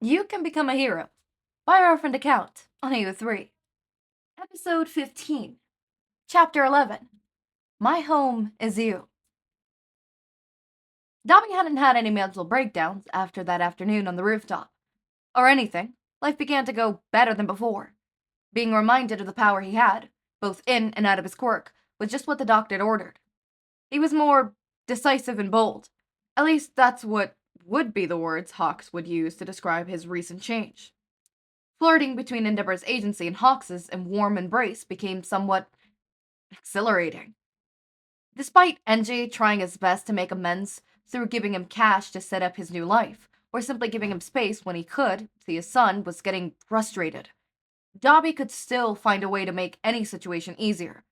You Can Become a Hero by our friend account on AO3. Episode 15, Chapter 11 My Home is You. Dabi hadn't had any mental breakdowns after that afternoon on the rooftop. Or anything, life began to go better than before. Being reminded of the power he had, both in and out of his quirk, was just what the doctor had ordered. He was more decisive and bold. At least that's what would be the words Hawks would use to describe his recent change. Flirting between Endeavor's agency and Hawks's in warm embrace became somewhat exhilarating. Despite NJ trying his best to make amends through giving him cash to set up his new life, or simply giving him space when he could see his son was getting frustrated, Dabi could still find a way to make any situation easier.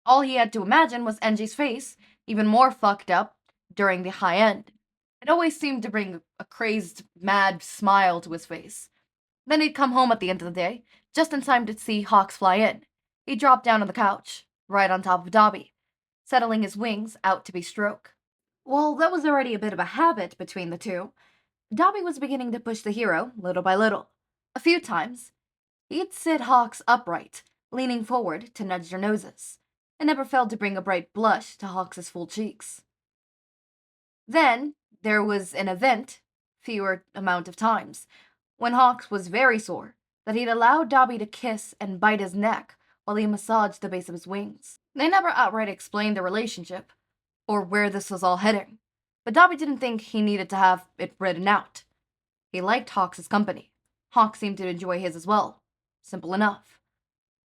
All he had to imagine was NJ's face, even more fucked up during the high end. It always seemed to bring a crazed, mad smile to his face. Then he'd come home at the end of the day, just in time to see Hawks fly in. He dropped down on the couch, right on top of Dabi, settling his wings out to be stroked. While that was already a bit of a habit between the two, Dabi was beginning to push the hero little by little. A few times, he'd sit Hawks upright, leaning forward to nudge their noses. It never failed to bring a bright blush to Hawks's full cheeks. Then there was an event, fewer amount of times, when Hawks was very sore, that he'd allowed Dabi to kiss and bite his neck while he massaged the base of his wings. They never outright explained the relationship, or where this was all heading, but Dabi didn't think he needed to have it written out. He liked Hawks' company. Hawks seemed to enjoy his as well. Simple enough.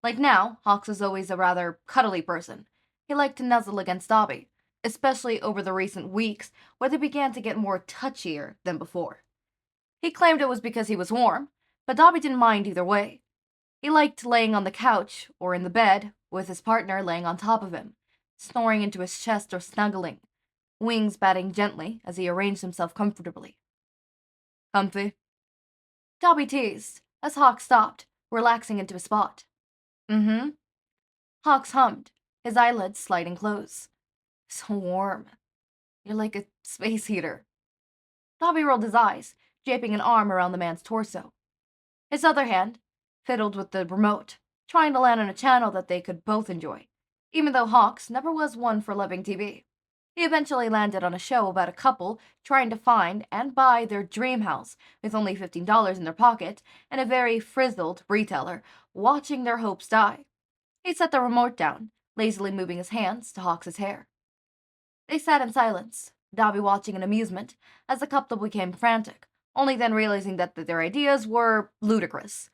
Like now, Hawks was always a rather cuddly person. He liked to nuzzle against Dabi, especially over the recent weeks where they began to get more touchier than before. He claimed it was because he was warm, but Dabi didn't mind either way. He liked laying on the couch or in the bed with his partner laying on top of him, snoring into his chest or snuggling, wings batting gently as he arranged himself comfortably. Comfy? Dabi teased as Hawks stopped, relaxing into a spot. Mm-hmm. Hawks hummed, his eyelids sliding close. So warm. You're like a space heater. Dabi rolled his eyes, draping an arm around the man's torso. His other hand fiddled with the remote, trying to land on a channel that they could both enjoy, even though Hawks never was one for loving TV. He eventually landed on a show about a couple trying to find and buy their dream house with only $15 in their pocket and a very frizzled retailer watching their hopes die. He set the remote down, lazily moving his hands to Hawks's hair. They sat in silence, Dabi watching in amusement as the couple became frantic, only then realizing that their ideas were ludicrous.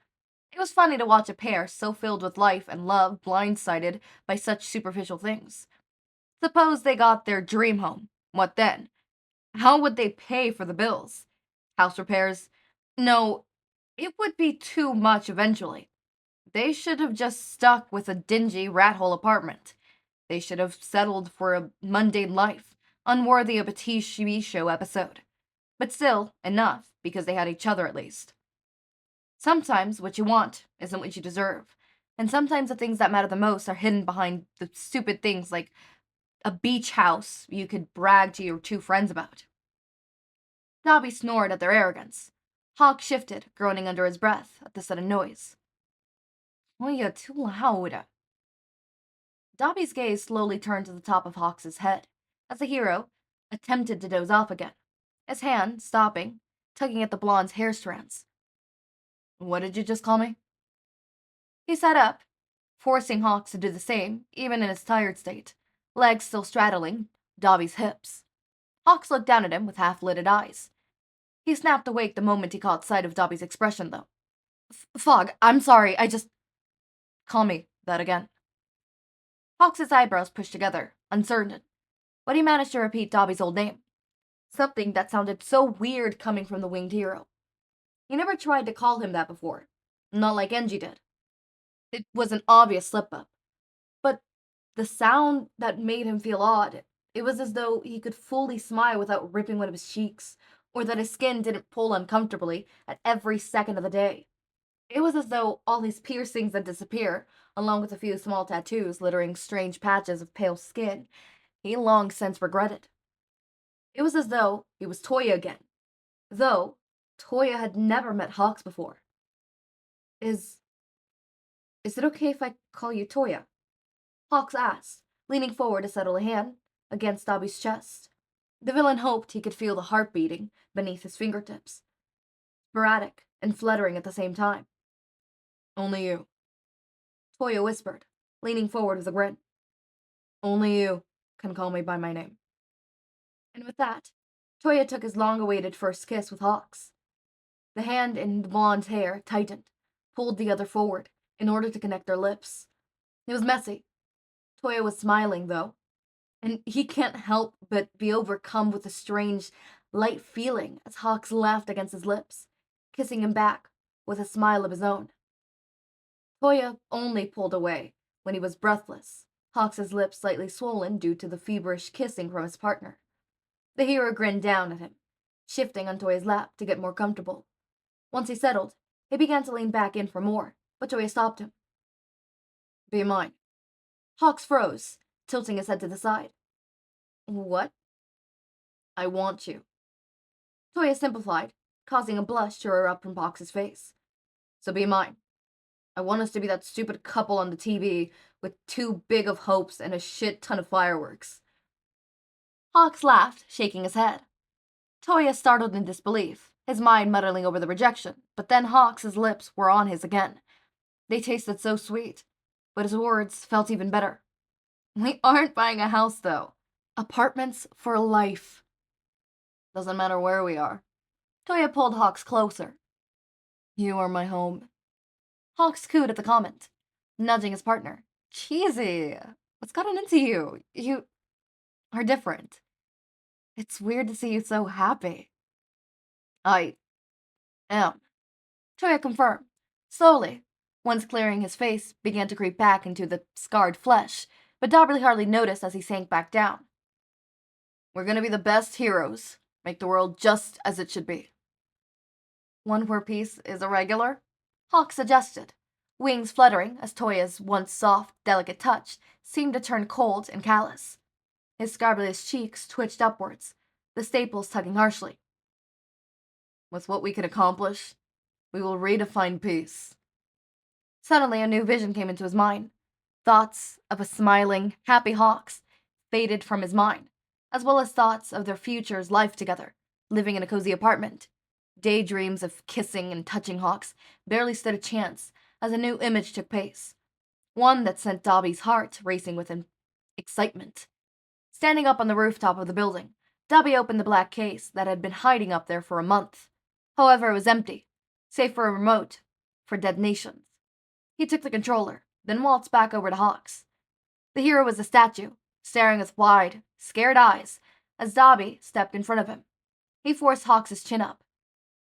It was funny to watch a pair so filled with life and love blindsided by such superficial things. Suppose they got their dream home. What then? How would they pay for the bills? House repairs? No, it would be too much eventually. They should have just stuck with a dingy rat hole apartment. They should have settled for a mundane life, unworthy of a TV show episode. But still, enough, because they had each other at least. Sometimes what you want isn't what you deserve, and sometimes the things that matter the most are hidden behind the stupid things like a beach house you could brag to your two friends about. Dabi snored at their arrogance. Hawk shifted, groaning under his breath at the sudden noise. Oh, you're too loud. Dabi's gaze slowly turned to the top of Hawks's head, as the hero attempted to doze off again, his hand stopping, tugging at the blonde's hair strands. What did you just call me? He sat up, forcing Hawks to do the same, even in his tired state, legs still straddling Dabi's hips. Hawks looked down at him with half-lidded eyes. He snapped awake the moment he caught sight of Dabi's expression, though. Fog, I'm sorry, I just... Call me that again. Hawks's eyebrows pushed together, uncertain, but he managed to repeat Dabi's old name. Something that sounded so weird coming from the winged hero. He never tried to call him that before, not like Enji did. It was an obvious slip-up. But the sound that made him feel odd, it was as though he could fully smile without ripping one of his cheeks, or that his skin didn't pull uncomfortably at every second of the day. It was as though all his piercings had disappeared, along with a few small tattoos littering strange patches of pale skin he long since regretted. It was as though he was Toya again, though Toya had never met Hawks before. Is it okay if I call you Toya? Hawks asked, leaning forward to settle a hand against Dabi's chest. The villain hoped he could feel the heart beating beneath his fingertips, sporadic and fluttering at the same time. Only you, Toya whispered, leaning forward with a grin. Only you can call me by my name. And with that, Toya took his long-awaited first kiss with Hawks. The hand in the blonde's hair tightened, pulled the other forward in order to connect their lips. It was messy. Toya was smiling, though, and he can't help but be overcome with a strange, light feeling as Hawks laughed against his lips, kissing him back with a smile of his own. Toya only pulled away when he was breathless, Hawks's lips slightly swollen due to the feverish kissing from his partner. The hero grinned down at him, shifting on Toya's lap to get more comfortable. Once he settled, he began to lean back in for more, but Toya stopped him. Be mine. Hawks froze, tilting his head to the side. What? I want you. Toya simplified, causing a blush to erupt from Hawks' face. So be mine. I want us to be that stupid couple on the TV with too big of hopes and a shit ton of fireworks. Hawks laughed, shaking his head. Toya startled in disbelief, his mind muddling over the rejection, but then Hawks' lips were on his again. They tasted so sweet, but his words felt even better. We aren't buying a house, though. Apartments for life. Doesn't matter where we are. Toya pulled Hawks closer. You are my home. Hawks cooed at the comment, nudging his partner. Cheesy. What's gotten into you? You are different. It's weird to see you so happy. I am. Toya confirmed. Slowly, once clearing his face began to creep back into the scarred flesh, but Dabi hardly noticed as he sank back down. We're gonna be the best heroes. Make the world just as it should be. One where peace is irregular? Hawk suggested, wings fluttering as Toya's once soft, delicate touch seemed to turn cold and callous. His scarbless cheeks twitched upwards, the staples tugging harshly. With what we can accomplish, we will redefine peace. Suddenly a new vision came into his mind. Thoughts of a smiling, happy Hawks faded from his mind, as well as thoughts of their future's life together, living in a cozy apartment. Daydreams of kissing and touching Hawks barely stood a chance as a new image took place, one that sent Dabi's heart racing with excitement. Standing up on the rooftop of the building, Dabi opened the black case that had been hiding up there for a month. However, it was empty, save for a remote for detonations. He took the controller, then waltzed back over to Hawks. The hero was a statue, staring with wide, scared eyes as Dabi stepped in front of him. He forced Hawks' chin up,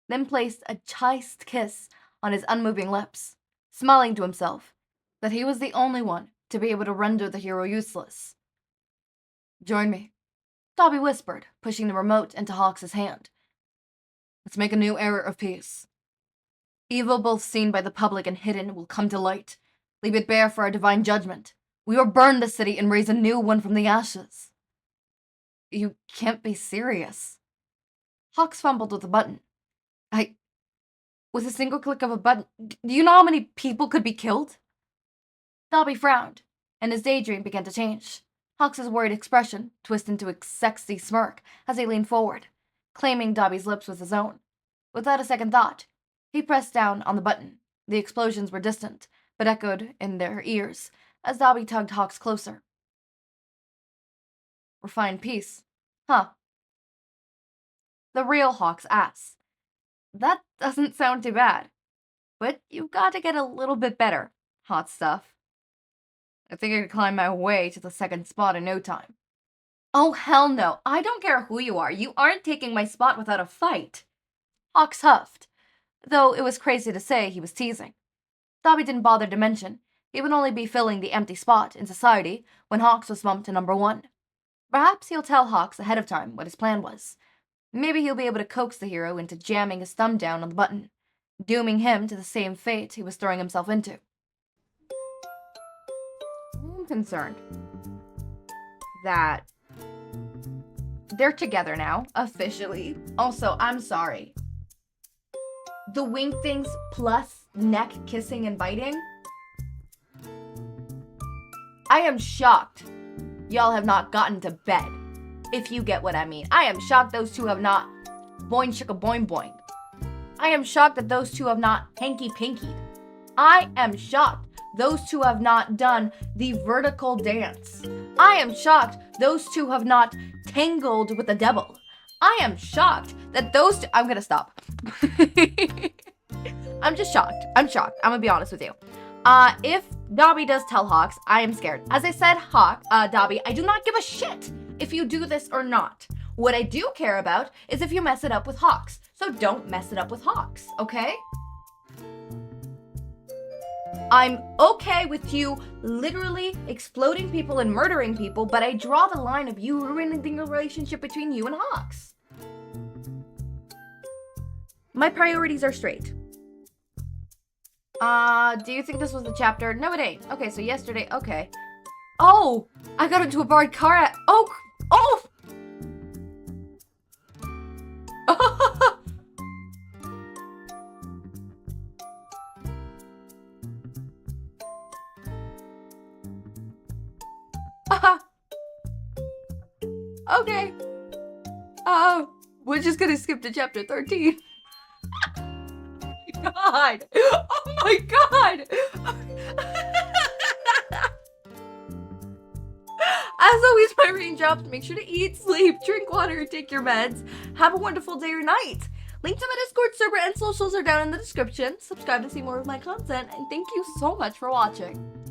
then placed a chaste kiss on his unmoving lips, smiling to himself that he was the only one to be able to render the hero useless. Join me, Dabi whispered, pushing the remote into Hawks' hand. Let's make a new era of peace. Evil both seen by the public and hidden will come to light. Leave it bare for our divine judgment. We will burn the city and raise a new one from the ashes. You can't be serious. Hawks fumbled with the button. With a single click of a button, do you know how many people could be killed? Dabi frowned, and his daydream began to change. Hawks' worried expression twisted into a sexy smirk as he leaned forward, claiming Dabi's lips with his own. Without a second thought, he pressed down on the button. The explosions were distant, but echoed in their ears as Dabi tugged Hawks closer. Refined peace, huh? The real Hawks asked. That doesn't sound too bad. But you've got to get a little bit better, hot stuff. I think I could climb my way to the second spot in no time. Oh, hell no. I don't care who you are. You aren't taking my spot without a fight. Hawks huffed, though it was crazy to say he was teasing. Dabi didn't bother to mention he would only be filling the empty spot in society when Hawks was bumped to number 1. Perhaps he'll tell Hawks ahead of time what his plan was. Maybe he'll be able to coax the hero into jamming his thumb down on the button, dooming him to the same fate he was throwing himself into. I'm concerned that they're together now, officially. Also, I'm sorry. the wing things plus neck kissing and biting. I am shocked y'all have not gotten to bed, if you get what I mean. I am shocked those two have not boing chicka boing boing. I am shocked that those two have not hanky-pinkied. I am shocked those two have not done the vertical dance. I am shocked those two have not tangled with the devil. I am shocked that those two... I'm gonna stop. I'm just shocked. I'm shocked. I'm gonna be honest with you. If Dabi does tell Hawks, I am scared. As I said, Dabi, I do not give a shit if you do this or not. What I do care about is if you mess it up with Hawks. So don't mess it up with Hawks, okay? I'm okay with you literally exploding people and murdering people, but I draw the line of you ruining the relationship between you and Hawks. My priorities are straight. Do you think this was the chapter? No, it ain't. Okay, so yesterday, okay. Oh, I got into a borrowed car oh! Okay. We're just gonna skip to chapter 13. God! Oh my god! As always, my raindrops, make sure to eat, sleep, drink water, take your meds. Have a wonderful day or night. Link to my Discord server and socials are down in the description. Subscribe to see more of my content, and thank you so much for watching.